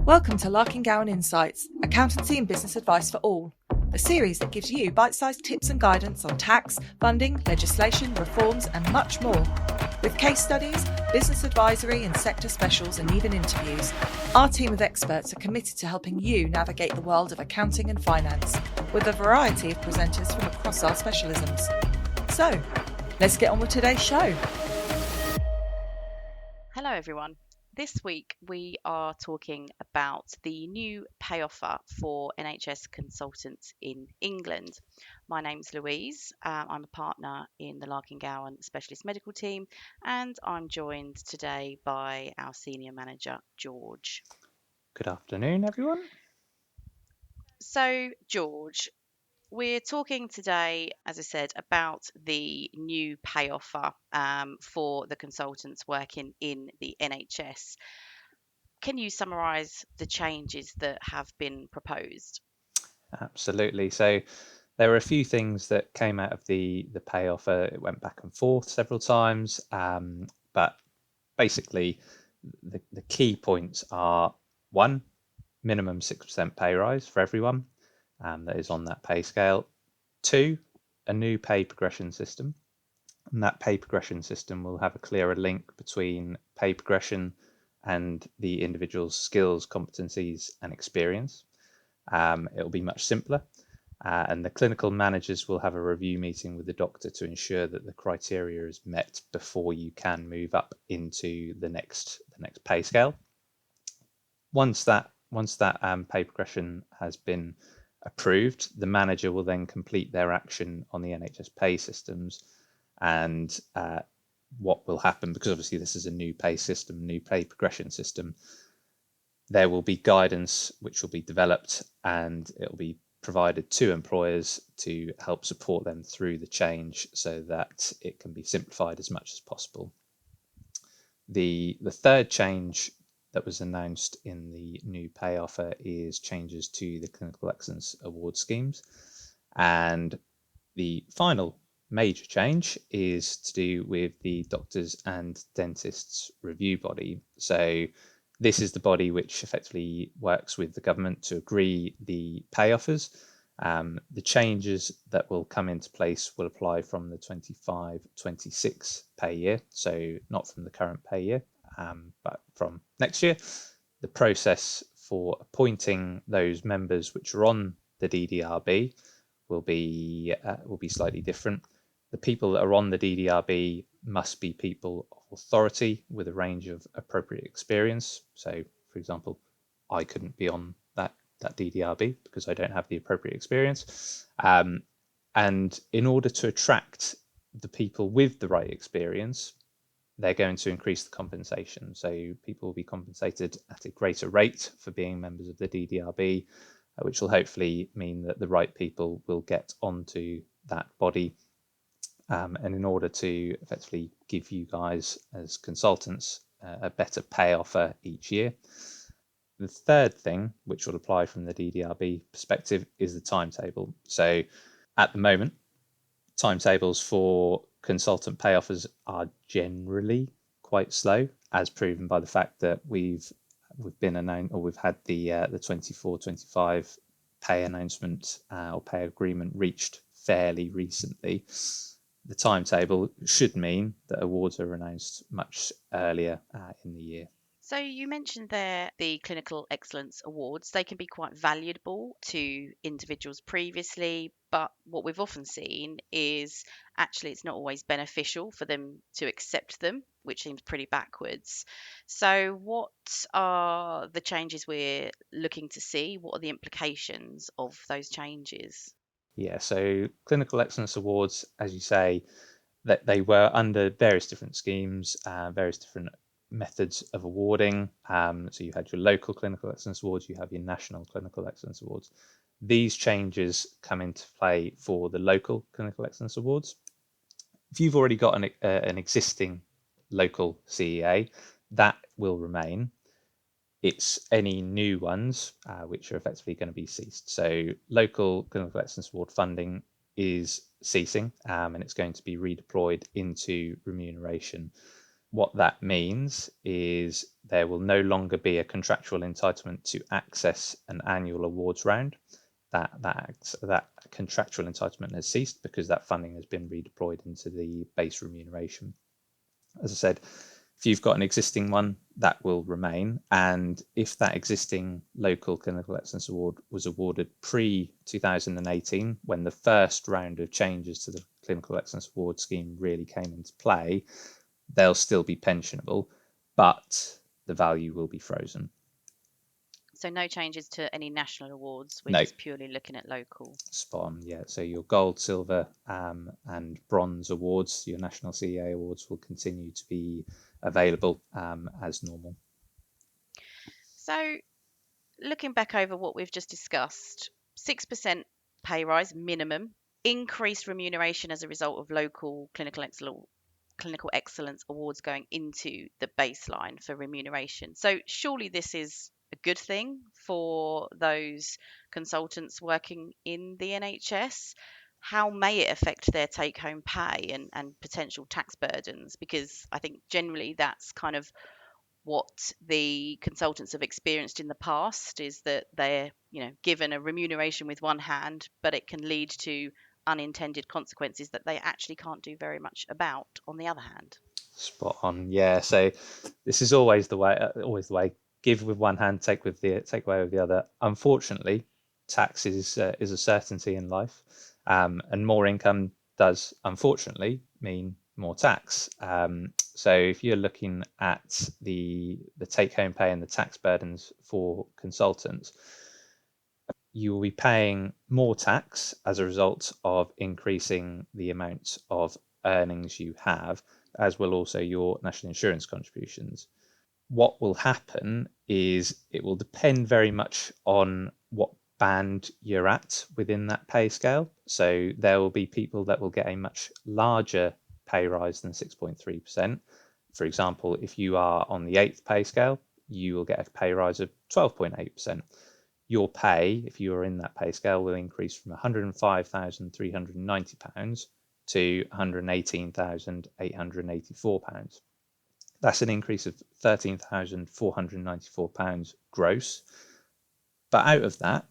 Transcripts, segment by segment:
Welcome to Larkin-Gowan Insights, accountancy and business advice for all, a series that gives you bite-sized tips and guidance on tax, funding, legislation, reforms and much more. With case studies, business advisory and sector specials and even interviews, our team of experts are committed to helping you navigate the world of accounting and finance, with a variety of presenters from across our specialisms. So, let's get on with today's show. Hello everyone. This week we are talking about the new pay offer for NHS consultants in England. My name's Louise. I'm a partner in the Larkin-Gowan Specialist Medical Team, and I'm joined today by our Senior Manager, George. Good afternoon, everyone. So, George, we're talking today, as I said, about the new pay offer for the consultants working in the NHS. Can you summarise the changes that have been proposed? Absolutely. So there were a few things that came out of the pay offer. It went back and forth several times, but basically the key points are: one, minimum 6% pay rise for everyone that is on that pay scale; two, a new pay progression system, and that pay progression system will have a clearer link between pay progression and the individual's skills, competencies, and experience. It will be much simpler, and the clinical managers will have a review meeting with the doctor to ensure that the criteria is met before you can move up into the next pay scale. Once that pay progression has been approved, the manager will then complete their action on the NHS pay systems, and what will happen, because obviously this is a new pay system, new pay progression system, there will be guidance which will be developed and it will be provided to employers to help support them through the change so that it can be simplified as much as possible. The third change that was announced in the new pay offer is changes to the Clinical Excellence Award schemes. And the final major change is to do with the Doctors and Dentists Review Body. So this is the body which effectively works with the government to agree the pay offers. The changes that will come into place will apply from the 25-26 pay year, so not from the current pay year, but from next year. The process for appointing those members which are on the DDRB will be slightly different. The people that are on the DDRB must be people of authority with a range of appropriate experience. So, for example, I couldn't be on that DDRB because I don't have the appropriate experience. And in order to attract the people with the right experience, they're going to increase the compensation. So people will be compensated at a greater rate for being members of the DDRB, which will hopefully mean that the right people will get onto that body. And in order to effectively give you guys as consultants a better pay offer each year. The third thing, which will apply from the DDRB perspective, is the timetable. So at the moment, timetables for consultant pay offers are generally quite slow, as proven by the fact that we've had the 24-25 pay announcement or pay agreement reached fairly recently. The timetable should mean that awards are announced much earlier in the year. So you mentioned there the Clinical Excellence Awards. They can be quite valuable to individuals previously, but what we've often seen is actually it's not always beneficial for them to accept them, which seems pretty backwards. So what are the changes we're looking to see? What are the implications of those changes? Yeah, so Clinical Excellence Awards, as you say, that they were under various different schemes, various different methods of awarding. So you had your local Clinical Excellence Awards, you have your national Clinical Excellence Awards. These changes come into play for the local Clinical Excellence Awards. If you've already got an existing local CEA, that will remain. It's any new ones which are effectively going to be ceased. So local Clinical Excellence Award funding is ceasing, and it's going to be redeployed into remuneration. What that means is there will no longer be a contractual entitlement to access an annual awards round. That contractual entitlement has ceased because that funding has been redeployed into the base remuneration. As I said, if you've got an existing one, that will remain. And if that existing local clinical excellence award was awarded pre-2018, when the first round of changes to the clinical excellence award scheme really came into play, they'll still be pensionable, but the value will be frozen. So no changes to any national awards. We're No. just purely looking at local. Spot on, yeah. So your gold, silver, and bronze awards, your national CEA awards, will continue to be available as normal. So looking back over what we've just discussed, 6% pay rise minimum, increased remuneration as a result of local clinical excellence awards going into the baseline for remuneration. So surely this is a good thing for those consultants working in the NHS. How may it affect their take home pay and potential tax burdens? Because I think generally that's kind of what the consultants have experienced in the past, is that they're given a remuneration with one hand, but it can lead to unintended consequences that they actually can't do very much about on the other hand. Spot on, yeah. So this is always the way. Give with one hand, take away with the other. Unfortunately, tax is a certainty in life, and more income does unfortunately mean more tax. So if you're looking at the take home pay and the tax burdens for consultants, you will be paying more tax as a result of increasing the amount of earnings you have, as will also your national insurance contributions. What will happen is it will depend very much on what band you're at within that pay scale. So there will be people that will get a much larger pay rise than 6.3%. For example, if you are on the 8th pay scale, you will get a pay rise of 12.8%. Your pay, if you are in that pay scale, will increase from £105,390 to £118,884. That's an increase of £13,494 gross. But out of that,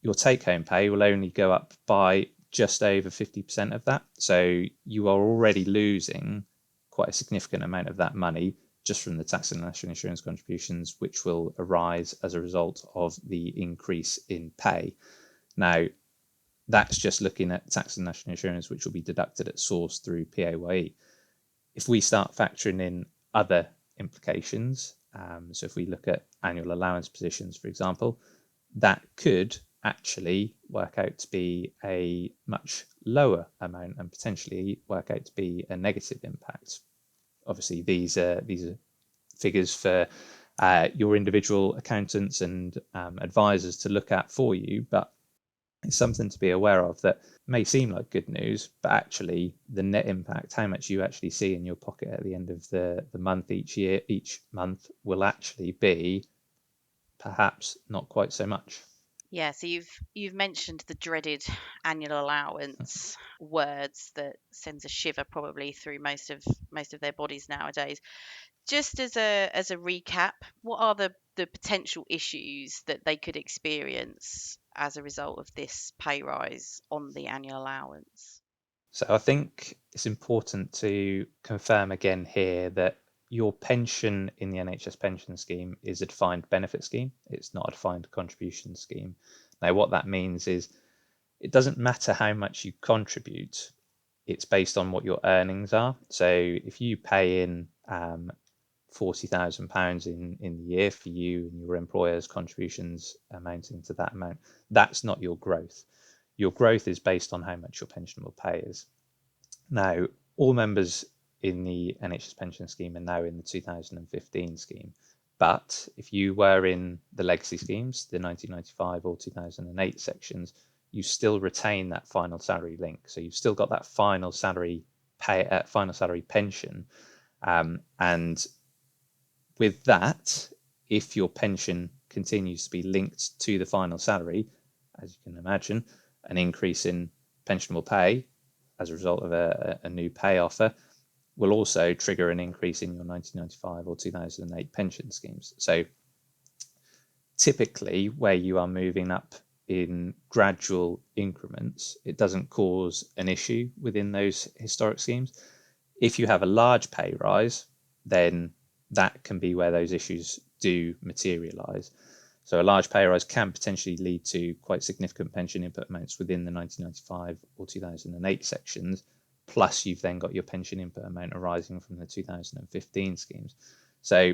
your take-home pay will only go up by just over 50% of that. So you are already losing quite a significant amount of that money just from the tax and national insurance contributions, which will arise as a result of the increase in pay. Now, that's just looking at tax and national insurance, which will be deducted at source through PAYE. If we start factoring in other implications, so if we look at annual allowance positions, for example, that could actually work out to be a much lower amount and potentially work out to be a negative impact. Obviously, these are figures for your individual accountants and advisors to look at for you, but it's something to be aware of that may seem like good news, but actually the net impact, how much you actually see in your pocket at the end of the month each month will actually be perhaps not quite so much. Yeah, so you've mentioned the dreaded annual allowance words that sends a shiver probably through most of their bodies nowadays. Just as a recap, what are the potential issues that they could experience as a result of this pay rise on the annual allowance? So I think it's important to confirm again here that your pension in the NHS pension scheme is a defined benefit scheme. It's not a defined contribution scheme. Now, what that means is it doesn't matter how much you contribute. It's based on what your earnings are. So if you pay in £40,000 in the year for you and your employer's contributions amounting to that amount, that's not your growth. Your growth is based on how much your pensionable pay is. Now, all members in the NHS pension scheme are now in the 2015 scheme. But if you were in the legacy schemes, the 1995 or 2008 sections, you still retain that final salary link. So you've still got that final salary pension. And with that, if your pension continues to be linked to the final salary, as you can imagine, an increase in pensionable pay as a result of a new pay offer, will also trigger an increase in your 1995 or 2008 pension schemes. So typically, where you are moving up in gradual increments, it doesn't cause an issue within those historic schemes. If you have a large pay rise, then that can be where those issues do materialise. So a large pay rise can potentially lead to quite significant pension input amounts within the 1995 or 2008 sections, plus you've then got your pension input amount arising from the 2015 schemes. So,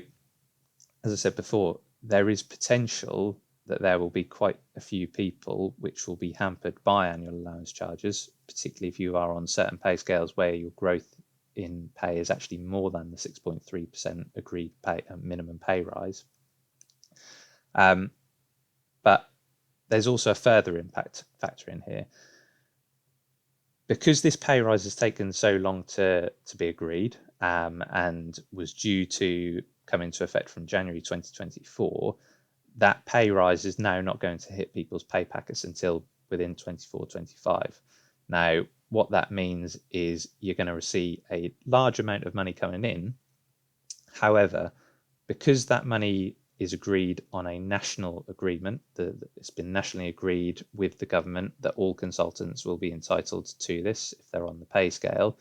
as I said before, there is potential that there will be quite a few people which will be hampered by annual allowance charges, particularly if you are on certain pay scales where your growth in pay is actually more than the 6.3% agreed pay minimum pay rise. But there's also a further impact factor in here. Because this pay rise has taken so long to be agreed and was due to come into effect from January 2024, that pay rise is now not going to hit people's pay packets until within 24-25. Now, what that means is you're going to receive a large amount of money coming in. However, because that money is agreed on a national agreement, it's been nationally agreed with the government that all consultants will be entitled to this if they're on the pay scale,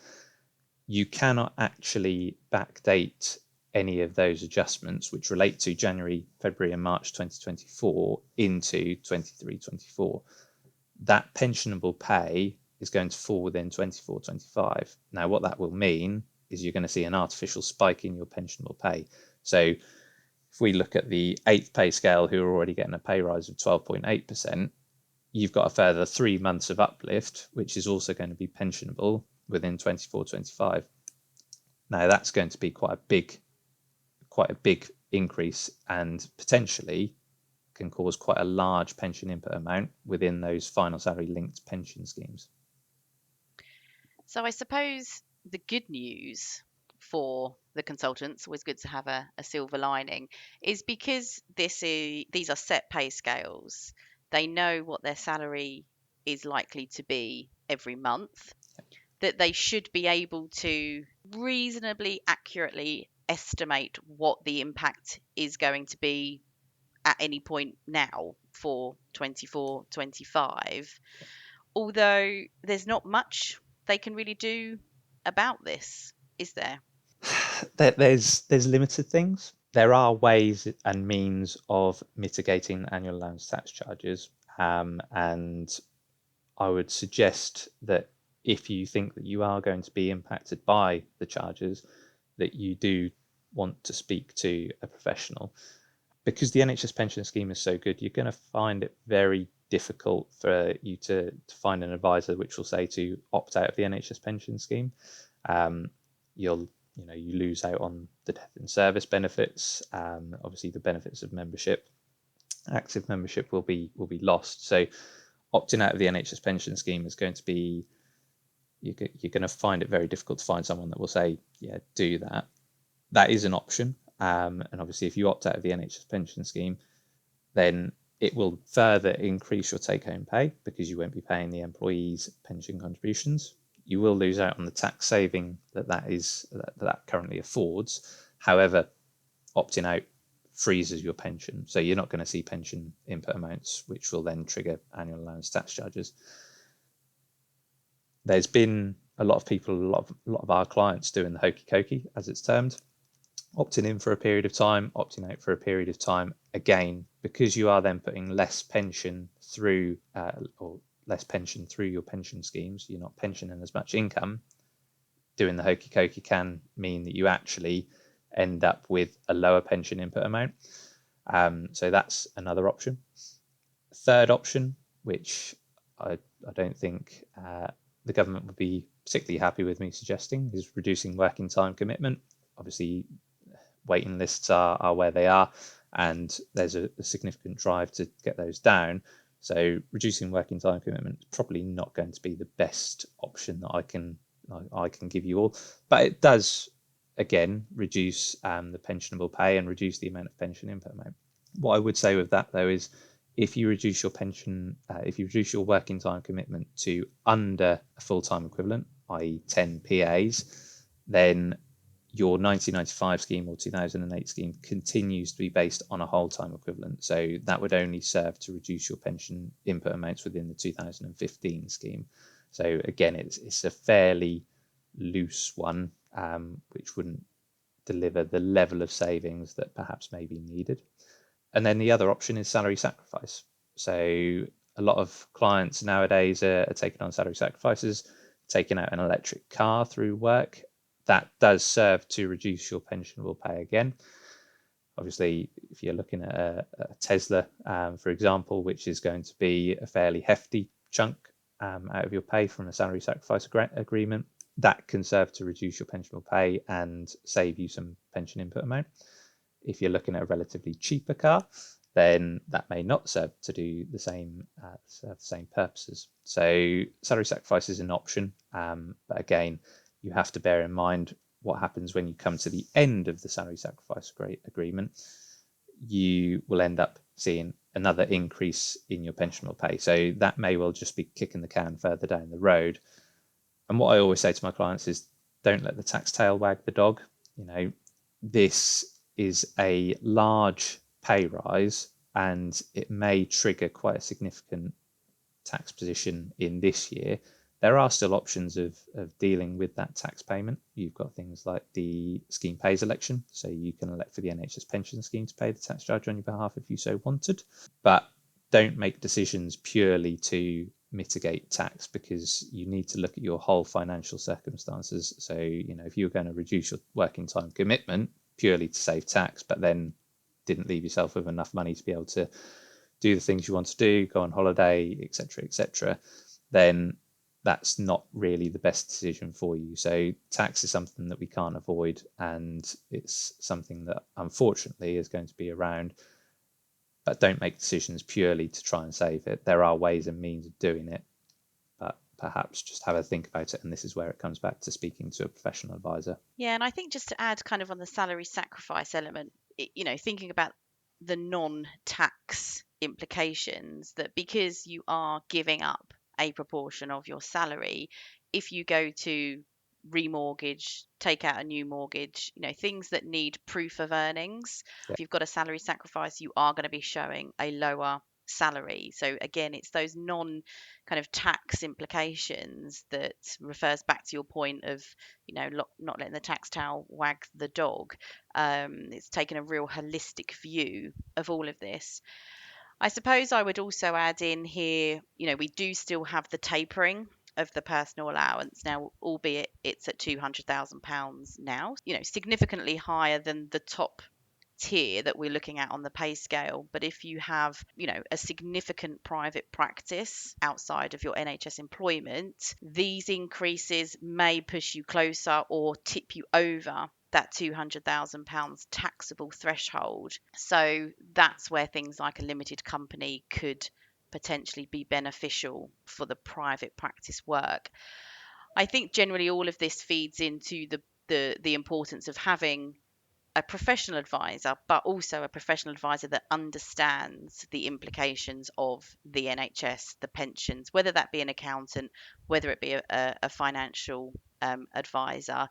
you cannot actually backdate any of those adjustments which relate to January, February and March 2024 into 23-24. That pensionable pay is going to fall within 24-25. Now, what that will mean is you're going to see an artificial spike in your pensionable pay. So if we look at the 8th pay scale, who are already getting a pay rise of 12.8%, you've got a further 3 months of uplift, which is also going to be pensionable within 24-25. Now, that's going to be quite a big increase and potentially can cause quite a large pension input amount within those final salary linked pension schemes. So I suppose the good news for the consultants, always good to have a silver lining, is because these are set pay scales. They know what their salary is likely to be every month, that they should be able to reasonably accurately estimate what the impact is going to be at any point now for 24-25. Although there's not much they can really do about this, is there? There's limited things. There are ways and means of mitigating annual allowance tax charges, and I would suggest that if you think that you are going to be impacted by the charges, that you do want to speak to a professional. Because the NHS pension scheme is so good, you're going to find it very difficult for you to find an advisor which will say to opt out of the NHS pension scheme. You lose out on the death in service benefits. Obviously, the benefits of membership, active membership, will be lost. So, opting out of the NHS pension scheme is going to be, you're going to find it very difficult to find someone that will say, yeah, do that. That is an option. And obviously, if you opt out of the NHS pension scheme, then it will further increase your take-home pay because you won't be paying the employees' pension contributions. You will lose out on the tax saving that currently affords. However, opting out freezes your pension, so you're not going to see pension input amounts, which will then trigger annual allowance tax charges. There's been a lot of people, a lot of our clients doing the hokey cokey, as it's termed, opting in for a period of time, opting out for a period of time. Again, because you are then putting less pension through your pension schemes, you're not pensioning as much income. Doing the hokey cokey can mean that you actually end up with a lower pension input amount. So that's another option. Third option, which I don't think the government would be particularly happy with me suggesting, is reducing working time commitment. Obviously, waiting lists are where they are, and there's a significant drive to get those down. So reducing working time commitment is probably not going to be the best option that I can give you all, but it does again reduce the pensionable pay and reduce the amount of pension input amount. What I would say with that though is, if you reduce your pension, if you reduce your working time commitment to under a full-time equivalent, i.e. 10 PAs, then your 1995 scheme or 2008 scheme continues to be based on a whole time equivalent. So that would only serve to reduce your pension input amounts within the 2015 scheme. So again, it's a fairly loose one, which wouldn't deliver the level of savings that perhaps may be needed. And then the other option is salary sacrifice. So a lot of clients nowadays are taking on salary sacrifices, taking out an electric car through work. That does serve to reduce your pensionable pay again. Obviously, if you're looking at a Tesla, for example, which is going to be a fairly hefty chunk out of your pay from a salary sacrifice agreement, that can serve to reduce your pensionable pay and save you some pension input amount. If you're looking at a relatively cheaper car, then that may not serve to do the same purposes. So salary sacrifice is an option, but again, you have to bear in mind what happens when you come to the end of the salary sacrifice agreement. You will end up seeing another increase in your pensionable pay. So that may well just be kicking the can further down the road. And what I always say to my clients is, don't let the tax tail wag the dog. This is a large pay rise, and it may trigger quite a significant tax position in this year. There are still options of dealing with that tax payment. You've got things like the scheme pays election, so you can elect for the NHS pension scheme to pay the tax charge on your behalf if you so wanted. But don't make decisions purely to mitigate tax, because you need to look at your whole financial circumstances. So, if you're going to reduce your working time commitment purely to save tax, but then didn't leave yourself with enough money to be able to do the things you want to do, go on holiday, etc., then that's not really the best decision for you. So tax is something that we can't avoid, and it's something that unfortunately is going to be around. But don't make decisions purely to try and save it. There are ways and means of doing it, but perhaps just have a think about it. And this is where it comes back to speaking to a professional advisor. Yeah, and I think just to add kind of on the salary sacrifice element, thinking about the non-tax implications, that because you are giving up a proportion of your salary, if you go to remortgage, take out a new mortgage, things that need proof of earnings. Yeah. If you've got a salary sacrifice, you are going to be showing a lower salary. So again, it's those non kind of tax implications that refers back to your point of not letting the tax tail wag the dog. It's taken a real holistic view of all of this. I suppose I would also add in here, we do still have the tapering of the personal allowance now, albeit it's at £200,000 now, significantly higher than the top tier that we're looking at on the pay scale. But if you have, a significant private practice outside of your NHS employment, these increases may push you closer or tip you over that £200,000 taxable threshold. So that's where things like a limited company could potentially be beneficial for the private practice work. I think generally all of this feeds into the importance of having a professional advisor, but also a professional advisor that understands the implications of the NHS, the pensions, whether that be an accountant, whether it be a financial advisor,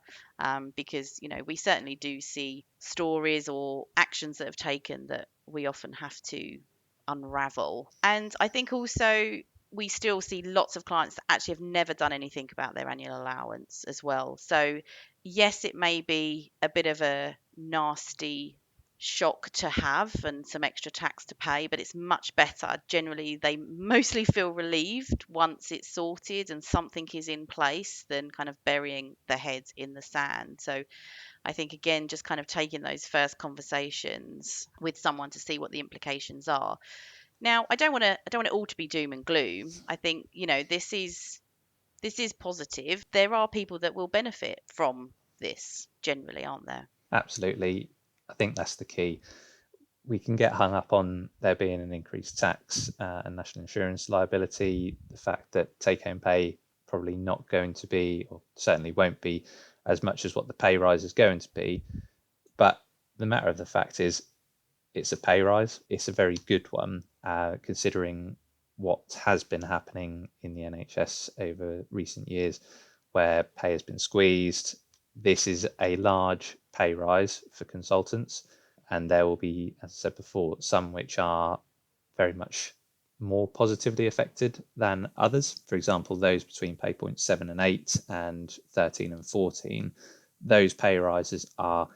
because we certainly do see stories or actions that have taken that we often have to unravel. And I think also we still see lots of clients that actually have never done anything about their annual allowance as well. So yes, it may be a bit of a nasty shock to have and some extra tax to pay, but it's much better. Generally, they mostly feel relieved once it's sorted and something is in place than kind of burying their heads in the sand. So I think, again, just kind of taking those first conversations with someone to see what the implications are. Now, I don't want it all to be doom and gloom. I think, this is positive. There are people that will benefit from this generally, aren't there? Absolutely. I think that's the key. We can get hung up on there being an increased tax and national insurance liability, the fact that take-home pay probably not going to be, or certainly won't be, as much as what the pay rise is going to be. But the matter of the fact is, it's a pay rise. It's a very good one, considering what has been happening in the NHS over recent years, where pay has been squeezed. this is a large pay rise for consultants, and there will be, as I said before, some which are very much more positively affected than others. For example, those between pay points 7 and 8 and 13 and 14, those pay rises are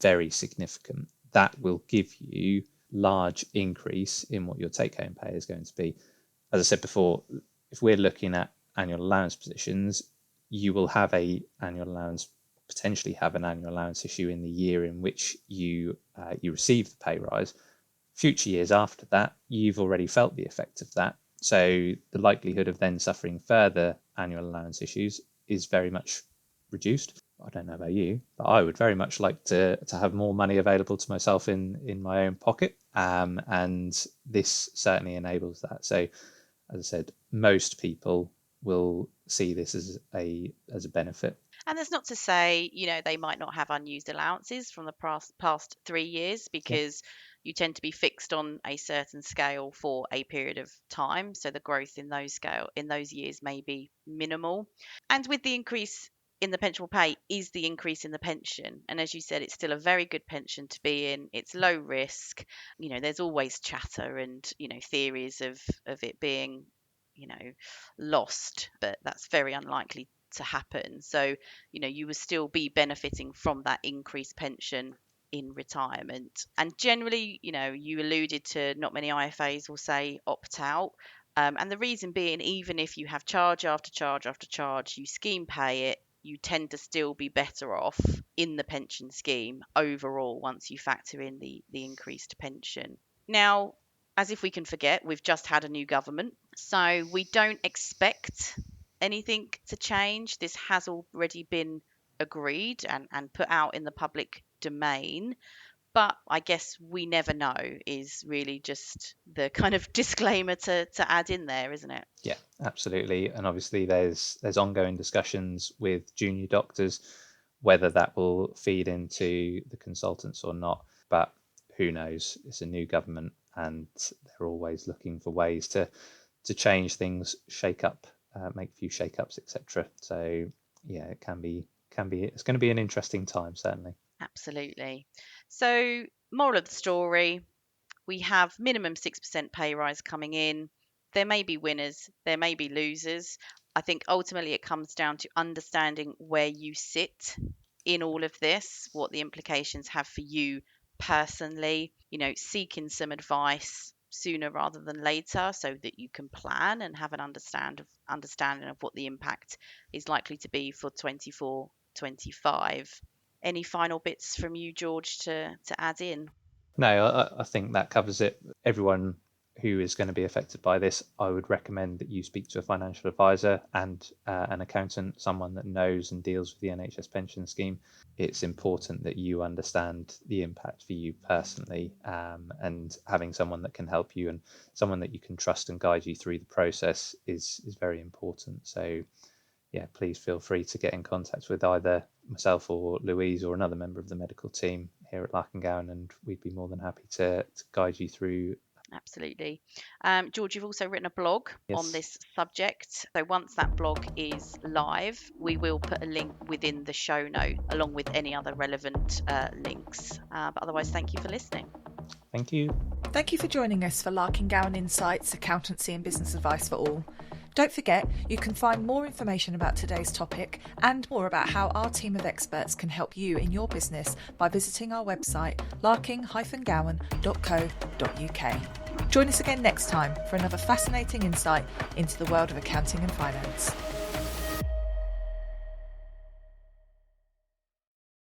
very significant. That will give you large increase in what your take-home pay is going to be. As I said before, if we're looking at annual allowance positions, you will have potentially have an annual allowance issue in the year in which you receive the pay rise. Future years after that, you've already felt the effect of that. So the likelihood of then suffering further annual allowance issues is very much reduced. I don't know about you, but I would very much like to have more money available to myself in my own pocket. And this certainly enables that. So, as I said, most people will see this as a benefit. And that's not to say, they might not have unused allowances from the past 3 years, because you tend to be fixed on a certain scale for a period of time. So the growth in those years may be minimal. And with the increase in the pensionable pay is the increase in the pension. And as you said, it's still a very good pension to be in. It's low risk. There's always chatter and, theories of it being, lost, but that's very unlikely to happen. So, you will still be benefiting from that increased pension in retirement. And generally, you alluded to not many IFAs will say opt out. And the reason being, even if you have charge after charge after charge, you scheme pay it, you tend to still be better off in the pension scheme overall once you factor in the increased pension. Now, as if we can forget, we've just had a new government, so we don't expect anything to change. This has already been agreed and put out in the public domain. But I guess we never know is really just the kind of disclaimer to add in there, isn't it? Yeah, absolutely. And obviously there's ongoing discussions with junior doctors whether that will feed into the consultants or not. But who knows? It's a new government and they're always looking for ways to change things, shake up, make a few shake-ups, etc. So yeah, it's going to be an interesting time, certainly. Absolutely. So, moral of the story, we have minimum 6% pay rise coming in. There may be winners, there may be losers. I think ultimately it comes down to understanding where you sit in all of this, what the implications have for you personally, seeking some advice sooner rather than later so that you can plan and have an understanding of what the impact is likely to be for 24-25. Any final bits from you, George, to add in? No, I think that covers it. Everyone who is going to be affected by this, I would recommend that you speak to a financial advisor and an accountant, someone that knows and deals with the NHS pension scheme. It's important that you understand the impact for you personally, and having someone that can help you and someone that you can trust and guide you through the process is very important. So yeah, please feel free to get in contact with either myself or Louise or another member of the medical team here at Larkingowan, and we'd be more than happy to guide you through. Absolutely. George, you've also written a blog on this subject. So once that blog is live, we will put a link within the show note along with any other relevant links. But otherwise, thank you for listening. Thank you. Thank you for joining us for Larkingowan Insights, Accountancy and Business Advice for All. Don't forget, you can find more information about today's topic and more about how our team of experts can help you in your business by visiting our website, larking-gowan.co.uk. Join us again next time for another fascinating insight into the world of accounting and finance.